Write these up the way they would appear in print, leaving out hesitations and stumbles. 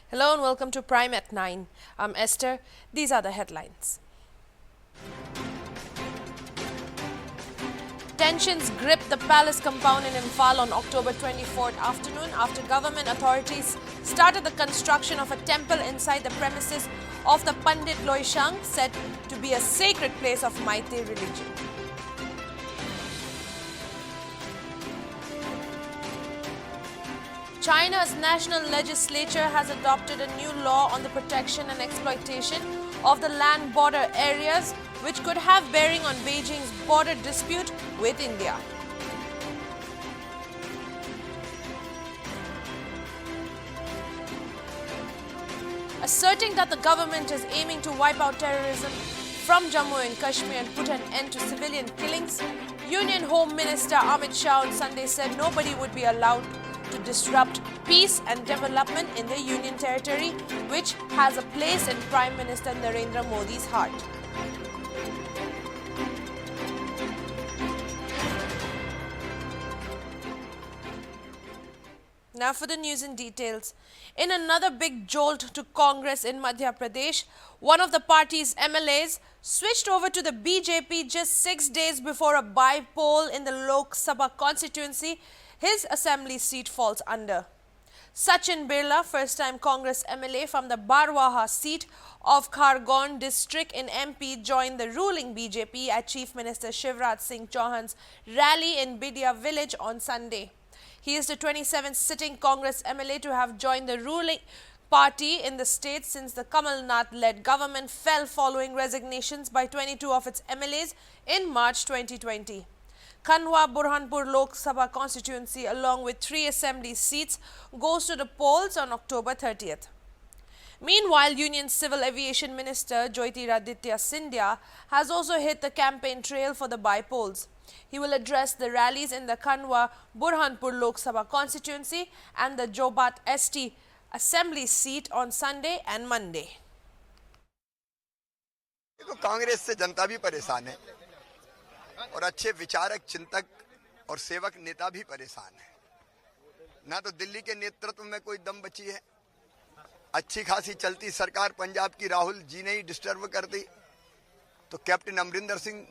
Hello and welcome to Prime at 9. I'm Esther. These are the headlines. Tensions gripped the palace compound in Imphal on October 24th afternoon after government authorities started the construction of a temple inside the premises of the Pandit Loishang, said to be a sacred place of Meitei religion. China's national legislature has adopted a new law on the protection and exploitation of the land border areas, which could have bearing on Beijing's border dispute with India. Asserting that the government is aiming to wipe out terrorism from Jammu and Kashmir and put an end to civilian killings, Union Home Minister Amit Shah on Sunday said nobody would be allowed to disrupt peace and development in the Union territory, which has a place in Prime Minister Narendra Modi's heart. Now for the news in details. In another big jolt to Congress in Madhya Pradesh, one of the party's MLAs switched over to the BJP just 6 days before a by-poll in the Lok Sabha constituency his assembly seat falls under. Sachin Birla, first-time Congress MLA from the Barwaha seat of Khargone district in MP, joined the ruling BJP at Chief Minister Shivraj Singh Chauhan's rally in Bidia village on Sunday. He is the 27th sitting Congress MLA to have joined the ruling party in the state since the Kamal Nath-led government fell following resignations by 22 of its MLAs in March 2020. Khanwa Burhanpur Lok Sabha constituency, along with 3 assembly seats, goes to the polls on October 30th. Meanwhile, Union Civil Aviation Minister Jyotiraditya Scindia has also hit the campaign trail for the by-polls. He will address the rallies in the Khanwa Burhanpur Lok Sabha constituency and the Jobat ST assembly seat on Sunday and Monday. Congress से जनता भी परेशान है और अच्छे विचारक, चिंतक और सेवक नेता भी परेशान है। ना तो दिल्ली के नेतृत्व में कोई दम बची है। अच्छी खासी चलती सरकार पंजाब की राहुल जी ने ही डिस्टर्ब कर दी, तो कैप्टन अमरिंदर सिंह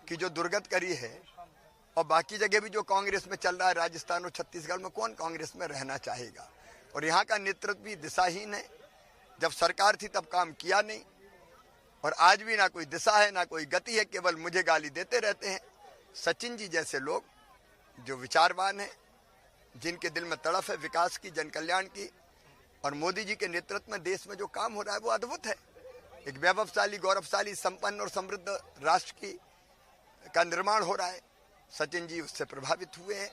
की जो दुर्गत करी है और बाकी जगह भी जो कांग्रेस में चल रहा है, राजस्थान और छत्तीसगढ़ में, कौन कांग्रेस में रहना चाहेगा। और यहाँ का नेतृत्व भी दिशाहीन है। जब सरकार थी तब काम किया नहीं और आज भी ना कोई दिशा है ना कोई गति है, केवल मुझे गाली देते रहते हैं। सचिन जी जैसे लोग जो विचारवान हैं, जिनके दिल में तड़फ है विकास की, जन कल्याण की, और मोदी जी के नेतृत्व में देश में जो काम हो रहा है वो अद्भुत है। एक वैभवशाली, गौरवशाली, संपन्न और समृद्ध राष्ट्र की का निर्माण हो रहा है। सचिन जी उससे प्रभावित हुए हैं,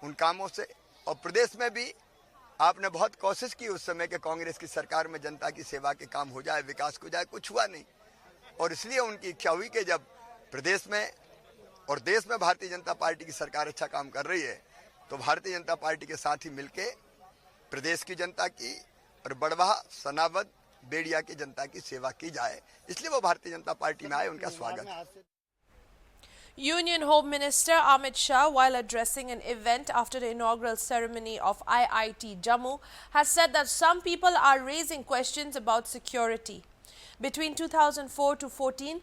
उन कामों से। और प्रदेश में भी आपने बहुत कोशिश की उस समय के कांग्रेस की सरकार में जनता की सेवा के काम हो जाए, विकास हो जाए, कुछ हुआ नहीं। और इसलिए उनकी इच्छा हुई कि जब प्रदेश में और देश में भारतीय जनता पार्टी की सरकार अच्छा काम कर रही है, तो भारतीय जनता पार्टी के साथ ही मिलके प्रदेश की जनता की और बड़वाह, सनावद, बेड़िया की जनता की सेवा की जाए। इसलिए वो भारतीय जनता पार्टी में आए, उनका स्वागत। Union Home Minister Amit Shah, while addressing an event after the inaugural ceremony of IIT Jammu, has said that some people are raising questions about security. Between 2004 to 14,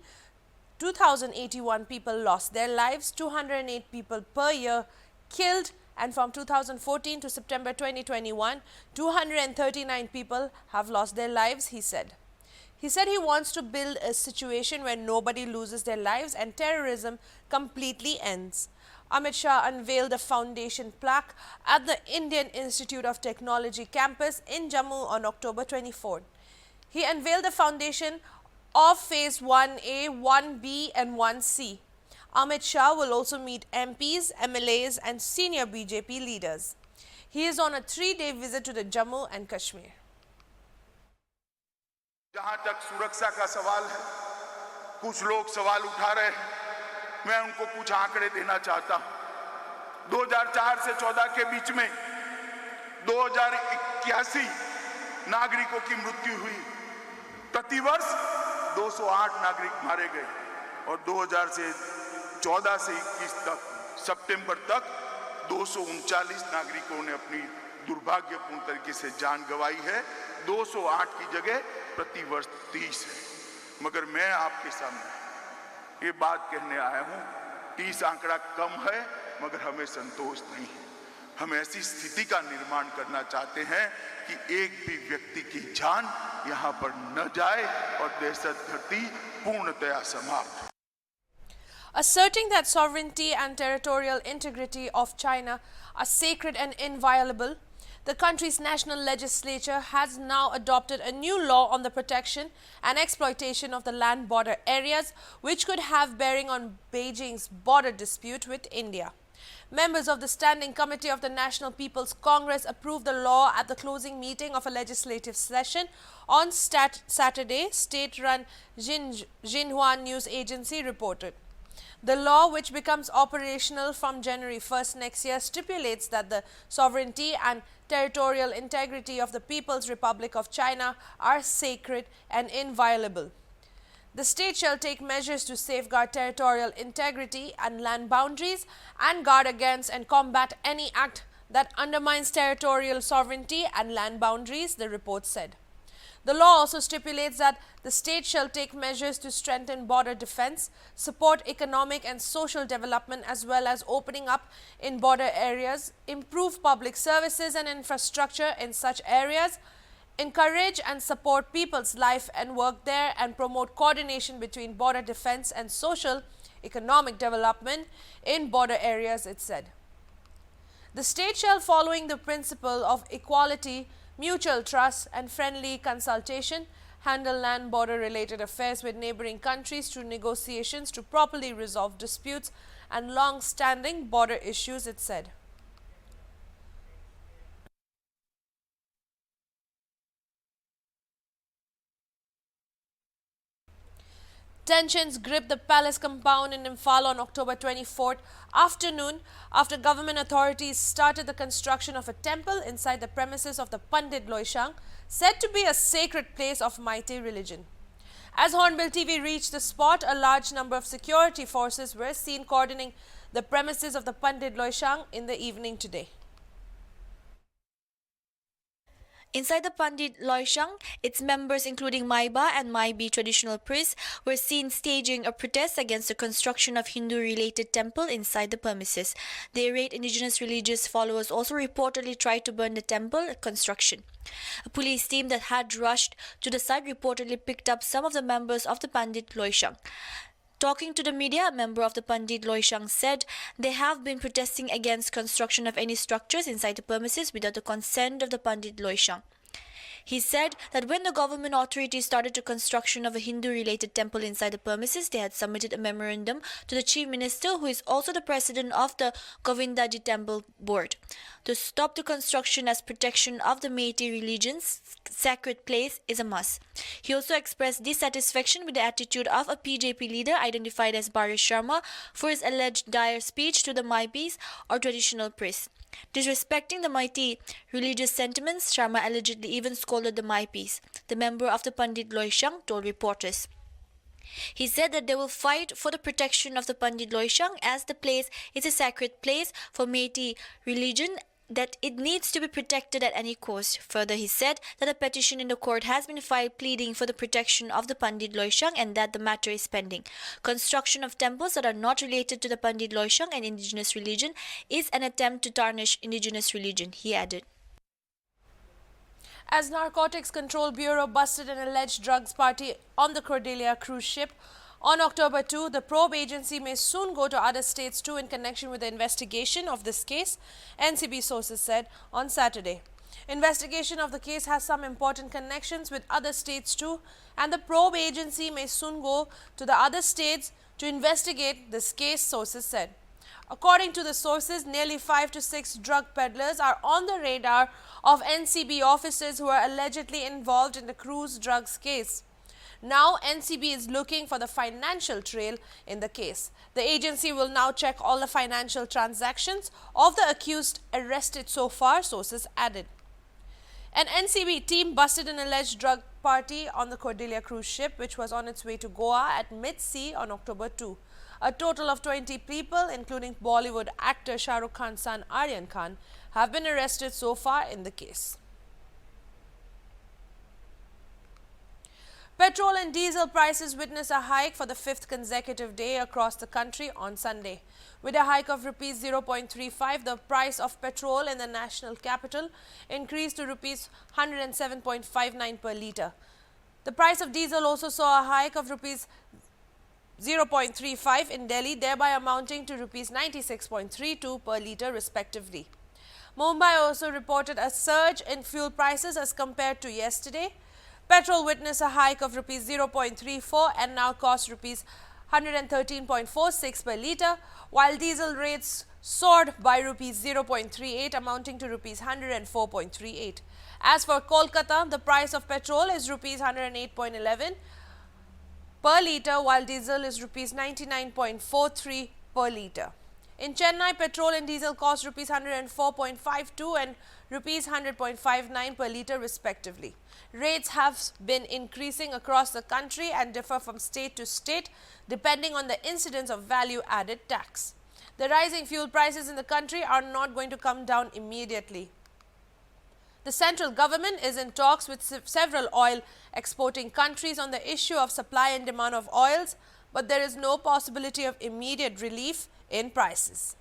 2,081 people lost their lives, 208 people per year killed, and from 2014 to September 2021, 239 people have lost their lives, he said. He said he wants to build a situation where nobody loses their lives and terrorism completely ends. Amit Shah unveiled a foundation plaque at the Indian Institute of Technology campus in Jammu on October 24th. He unveiled the foundation of Phase 1A, 1B and 1C. Amit Shah will also meet MPs, MLAs and senior BJP leaders. He is on a 3-day visit to the Jammu and Kashmir. जहां तक सुरक्षा का सवाल है, कुछ लोग सवाल उठा रहे हैं, मैं उनको कुछ आंकड़े देना चाहता हूं। 2004 से 14 के बीच में 2081 नागरिकों की मृत्यु हुई। प्रतिवर्ष 208 नागरिक मारे गए और 2014 से 21 तक सितंबर तक 239 नागरिकों ने अपनी दुर्भाग्यपूर्ण तरीके से जान गंवाई है। 208 की जगह प्रति वर्ष 30 है। मगर मैं आपके सामने ये बात कहने आया हूं, 30 आंकड़ा कम है मगर हमें संतोष नहीं है। हम ऐसी स्थिति का निर्माण करना चाहते हैं कि एक भी व्यक्ति की जान यहां पर न जाए और दहशत गर्दी पूर्णतया समाप्त। Asserting that sovereignty and territorial integrity of China are sacred and inviolable, the country's national legislature has now adopted a new law on the protection and exploitation of the land border areas, which could have bearing on Beijing's border dispute with India. Members of the Standing Committee of the National People's Congress approved the law at the closing meeting of a legislative session on Saturday, state-run Xinhua News Agency reported. The law, which becomes operational from January 1st next year, stipulates that the sovereignty and territorial integrity of the People's Republic of China are sacred and inviolable. The state shall take measures to safeguard territorial integrity and land boundaries and guard against and combat any act that undermines territorial sovereignty and land boundaries, the report said. The law also stipulates that the state shall take measures to strengthen border defense, support economic and social development as well as opening up in border areas, improve public services and infrastructure in such areas, encourage and support people's life and work there, and promote coordination between border defense and social economic development in border areas, it said. The state shall, following the principle of equality, mutual trust and friendly consultation, handle land border related affairs with neighboring countries through negotiations to properly resolve disputes and long-standing border issues, it said. Tensions gripped the palace compound in Imphal on October 24th afternoon after government authorities started the construction of a temple inside the premises of the Pandit Loishang, said to be a sacred place of Meitei religion. As Hornbill TV reached the spot, a large number of security forces were seen cordoning the premises of the Pandit Loishang in the evening today. Inside the Pandit Loishang, its members including Maiba and Maibi traditional priests were seen staging a protest against the construction of Hindu-related temple inside the premises. The irate indigenous religious followers also reportedly tried to burn the temple construction. A police team that had rushed to the site reportedly picked up some of the members of the Pandit Loishang. Talking to the media, a member of the Pandit Loishang said they have been protesting against construction of any structures inside the premises without the consent of the Pandit Loishang. He said that when the government authorities started the construction of a Hindu-related temple inside the premises, they had submitted a memorandum to the Chief Minister, who is also the president of the Govindaji Temple Board, to stop the construction as protection of the Meitei religion's sacred place is a must. He also expressed dissatisfaction with the attitude of a PJP leader identified as Baris Sharma for his alleged dire speech to the Maipis or traditional priests. Disrespecting the Meitei religious sentiments, Sharma allegedly even scolded the Maipis. The member of the Pandit Loishang told reporters. He said that they will fight for the protection of the Pandit Loishang as the place is a sacred place for Meitei religion, that it needs to be protected at any cost. Further, he said that a petition in the court has been filed pleading for the protection of the Pandit Loishang and that the matter is pending. Construction of temples that are not related to the Pandit Loishang and indigenous religion is an attempt to tarnish indigenous religion, he added. As Narcotics Control Bureau busted an alleged drugs party on the Cordelia cruise ship on October 2, the probe agency may soon go to other states too in connection with the investigation of this case, NCB sources said on Saturday. Investigation of the case has some important connections with other states too, and the probe agency may soon go to the other states to investigate this case, sources said. According to the sources, nearly 5 to 6 drug peddlers are on the radar of NCB officers who are allegedly involved in the cruise drugs case. Now, NCB is looking for the financial trail in the case. The agency will now check all the financial transactions of the accused arrested so far, sources added. An NCB team busted an alleged drug party on the Cordelia cruise ship, which was on its way to Goa at mid-sea on October 2. A total of 20 people, including Bollywood actor Shah Rukh Khan's son Aryan Khan, have been arrested so far in the case. Petrol and diesel prices witnessed a hike for the fifth consecutive day across the country on Sunday. With a hike of rupees 0.35, the price of petrol in the national capital increased to rupees 107.59 per litre. The price of diesel also saw a hike of rupees 0.35 in Delhi, thereby amounting to rupees 96.32 per litre respectively. Mumbai also reported a surge in fuel prices as compared to yesterday. Petrol witnessed a hike of rupees 0.34 and now costs rupees 113.46 per litre, while diesel rates soared by rupees 0.38, amounting to rupees 104.38. As for Kolkata, the price of petrol is rupees 108.11 per litre, while diesel is rupees 99.43 per litre. In Chennai, petrol and diesel cost rupees 104.52 and rupees 100.59 per litre respectively. Rates have been increasing across the country and differ from state to state depending on the incidence of value-added tax. The rising fuel prices in the country are not going to come down immediately. The central government is in talks with several oil exporting countries on the issue of supply and demand of oils, but there is no possibility of immediate relief in prices.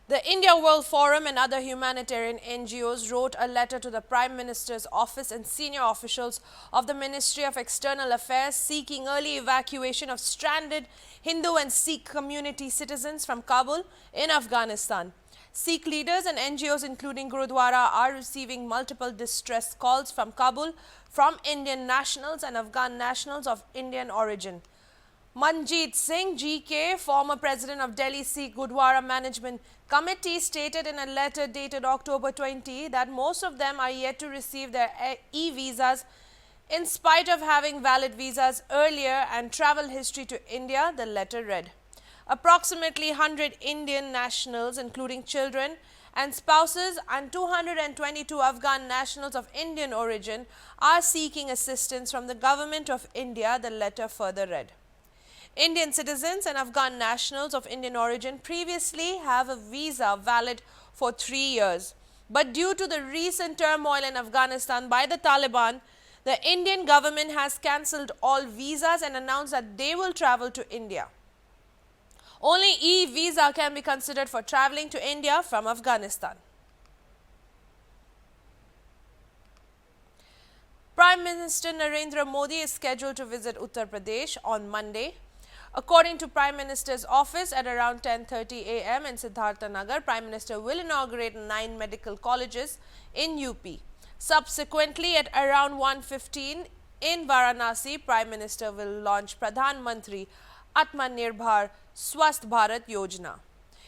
The India World Forum and other humanitarian NGOs wrote a letter to the Prime Minister's office and senior officials of the Ministry of External Affairs seeking early evacuation of stranded Hindu and Sikh community citizens from Kabul in Afghanistan. Sikh leaders and NGOs including Gurudwara are receiving multiple distress calls from Kabul from Indian nationals and Afghan nationals of Indian origin. Manjeet Singh GK, former president of Delhi Sikh Gurdwara Management Committee, stated in a letter dated October 20 that most of them are yet to receive their e-visas in spite of having valid visas earlier and travel history to India, the letter read. Approximately 100 Indian nationals, including children and spouses, and 222 Afghan nationals of Indian origin are seeking assistance from the government of India, the letter further read. Indian citizens and Afghan nationals of Indian origin previously have a visa valid for 3 years. But due to the recent turmoil in Afghanistan by the Taliban, the Indian government has cancelled all visas and announced that they will travel to India. Only e-visa can be considered for travelling to India from Afghanistan. Prime Minister Narendra Modi is scheduled to visit Uttar Pradesh on Monday. According to Prime Minister's office, at around 10:30 a.m. in Siddhartha Nagar, Prime Minister will inaugurate 9 medical colleges in UP. Subsequently, at around 1:15 in Varanasi, Prime Minister will launch Pradhan Mantri Atmanirbhar Swasth Bharat Yojana.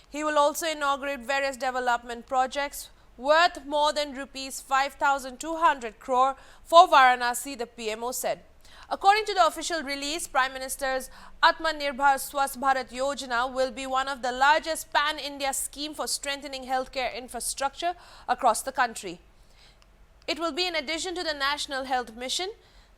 He will also inaugurate various development projects worth more than rupees 5,200 crore for Varanasi, the PMO said. According to the official release, Prime Minister's Atmanirbhar Swasth Bharat Yojana will be one of the largest pan-India scheme for strengthening healthcare infrastructure across the country. It will be in addition to the National Health Mission.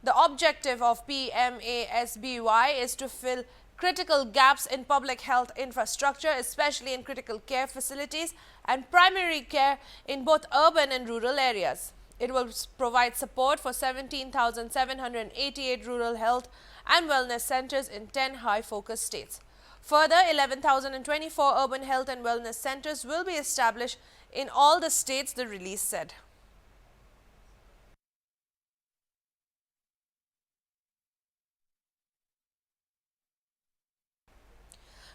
The objective of PMASBY is to fill critical gaps in public health infrastructure, especially in critical care facilities and primary care in both urban and rural areas. It will provide support for 17,788 rural health and wellness centers in 10 high-focus states. Further, 11,024 urban health and wellness centers will be established in all the states, the release said.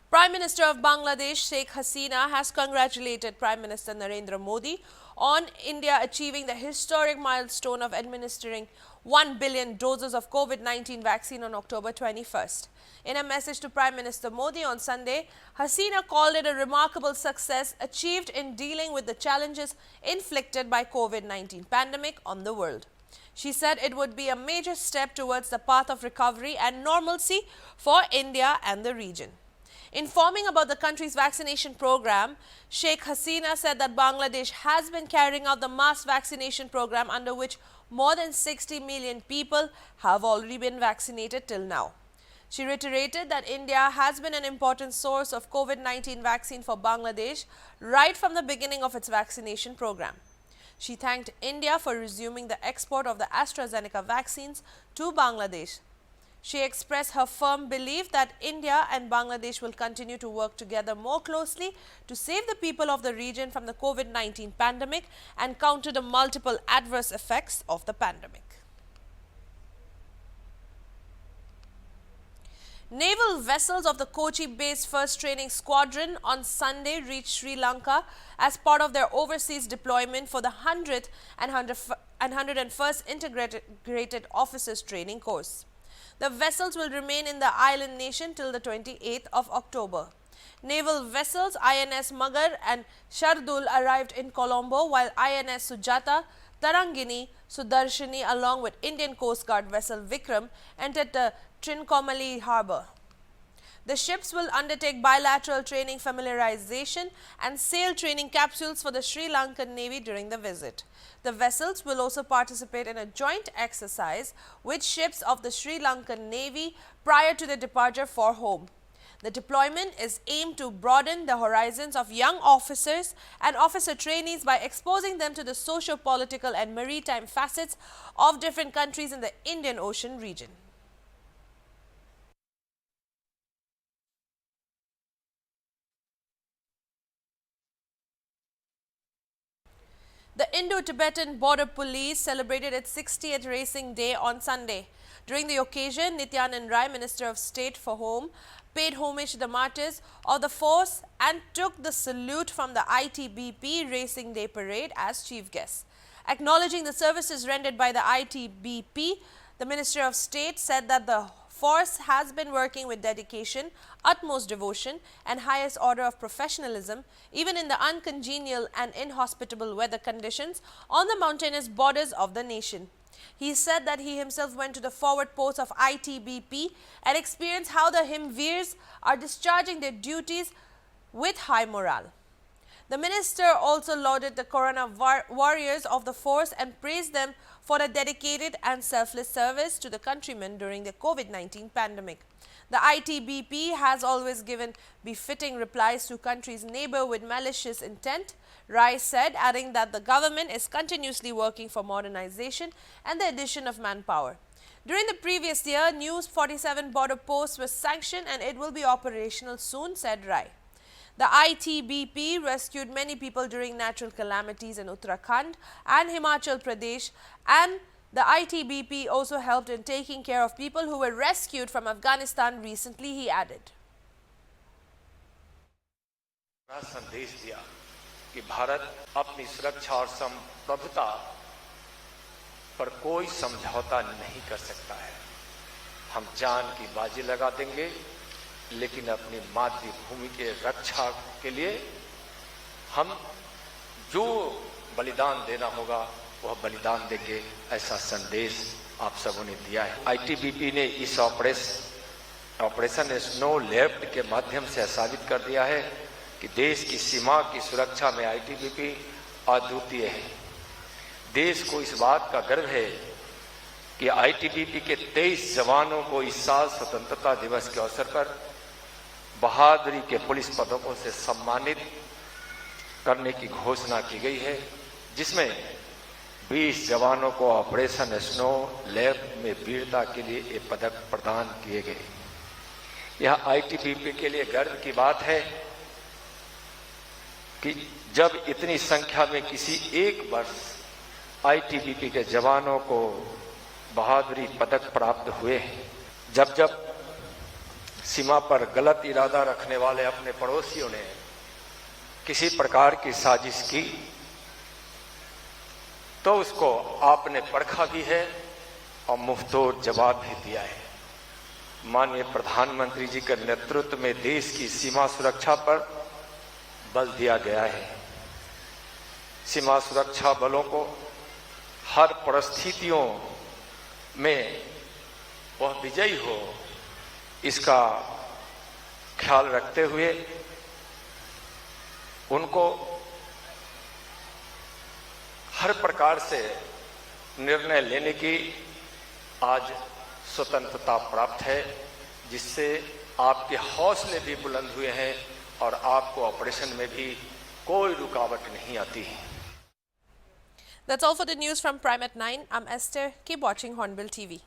Prime Minister of Bangladesh, Sheikh Hasina, has congratulated Prime Minister Narendra Modi on India achieving the historic milestone of administering 1 billion doses of COVID-19 vaccine on October 21st. In a message to Prime Minister Modi on Sunday, Hasina called it a remarkable success achieved in dealing with the challenges inflicted by COVID-19 pandemic on the world. She said it would be a major step towards the path of recovery and normalcy for India and the region. Informing about the country's vaccination program, Sheikh Hasina said that Bangladesh has been carrying out the mass vaccination program under which more than 60 million people have already been vaccinated till now. She reiterated that India has been an important source of COVID-19 vaccine for Bangladesh right from the beginning of its vaccination program. She thanked India for resuming the export of the AstraZeneca vaccines to Bangladesh. She expressed her firm belief that India and Bangladesh will continue to work together more closely to save the people of the region from the COVID-19 pandemic and counter the multiple adverse effects of the pandemic. Naval vessels of the Kochi-based 1st Training Squadron on Sunday reached Sri Lanka as part of their overseas deployment for the 100th and 101st Integrated Officers Training Course. The vessels will remain in the island nation till the 28th of October. Naval vessels INS Magar and Shardul arrived in Colombo, while INS Sujata, Tarangini, Sudarshini along with Indian Coast Guard vessel Vikram entered the Trincomalee harbour. The ships will undertake bilateral training familiarization and sail training capsules for the Sri Lankan Navy during the visit. The vessels will also participate in a joint exercise with ships of the Sri Lankan Navy prior to their departure for home. The deployment is aimed to broaden the horizons of young officers and officer trainees by exposing them to the socio-political and maritime facets of different countries in the Indian Ocean region. The Indo-Tibetan Border Police celebrated its 60th Racing Day on Sunday. During the occasion, Nityanand Rai, Minister of State for Home, paid homage to the martyrs of the force and took the salute from the ITBP Racing Day Parade as chief guest. Acknowledging the services rendered by the ITBP, the Minister of State said that the force has been working with dedication, utmost devotion and highest order of professionalism even in the uncongenial and inhospitable weather conditions on the mountainous borders of the nation. He said that he himself went to the forward post of ITBP and experienced how the Himveers are discharging their duties with high morale. The minister also lauded the Corona warriors of the force and praised them for a dedicated and selfless service to the countrymen during the COVID-19 pandemic. The ITBP has always given befitting replies to country's neighbor with malicious intent, Rai said, adding that the government is continuously working for modernization and the addition of manpower. During the previous year, new 47 border posts were sanctioned and it will be operational soon, said Rai. The ITBP rescued many people during natural calamities in Uttarakhand and Himachal Pradesh, and the ITBP also helped in taking care of people who were rescued from Afghanistan recently, he added. संदेश दिया कि भारत अपनी सुरक्षा और संप्रभुता पर कोई समझौता नहीं कर सकता है। हम जान की बाजी लगा देंगे, लेकिन अपनी मातृभूमि के रक्षा के लिए हम जो बलिदान देना होगा वह बलिदान देंगे, ऐसा संदेश आप सबों ने दिया है। आईटीबीपी ने इस ऑपरेशन स्नो लेफ्ट के माध्यम से साबित कर दिया है कि देश की सीमा की सुरक्षा में आईटीबीपी अद्वितीय है। देश को इस बात का गर्व है कि आईटीबीपी के 23 जवानों को इस साल स्वतंत्रता दिवस के अवसर पर बहादुरी के पुलिस पदकों से सम्मानित करने की घोषणा की गई है, जिसमें 20 जवानों को ऑपरेशन स्नो लेफ्ट में वीरता के लिए ये पदक प्रदान किए गए। यह आईटीबीपी के लिए गर्व की बात है कि जब इतनी संख्या में किसी एक वर्ष आईटीबीपी के जवानों को बहादुरी पदक प्राप्त हुए हैं, जब सीमा पर गलत इरादा रखने वाले अपने पड़ोसियों ने किसी प्रकार की साजिश की तो उसको आपने परखा भी है और मुंहतोड़ जवाब भी दिया है। माननीय प्रधानमंत्री जी के नेतृत्व में देश की सीमा सुरक्षा पर बल दिया गया है। सीमा सुरक्षा बलों को हर परिस्थितियों में वह विजयी हो, इसका ख्याल रखते हुए उनको हर प्रकार से निर्णय लेने की आज स्वतंत्रता प्राप्त है। जिससे आपके हौसले भी बुलंद हुए हैं और आपको ऑपरेशन में भी कोई रुकावट नहीं आती है। That's all for the news from Prime at 9. I'm Esther. Keep watching Hornbill TV.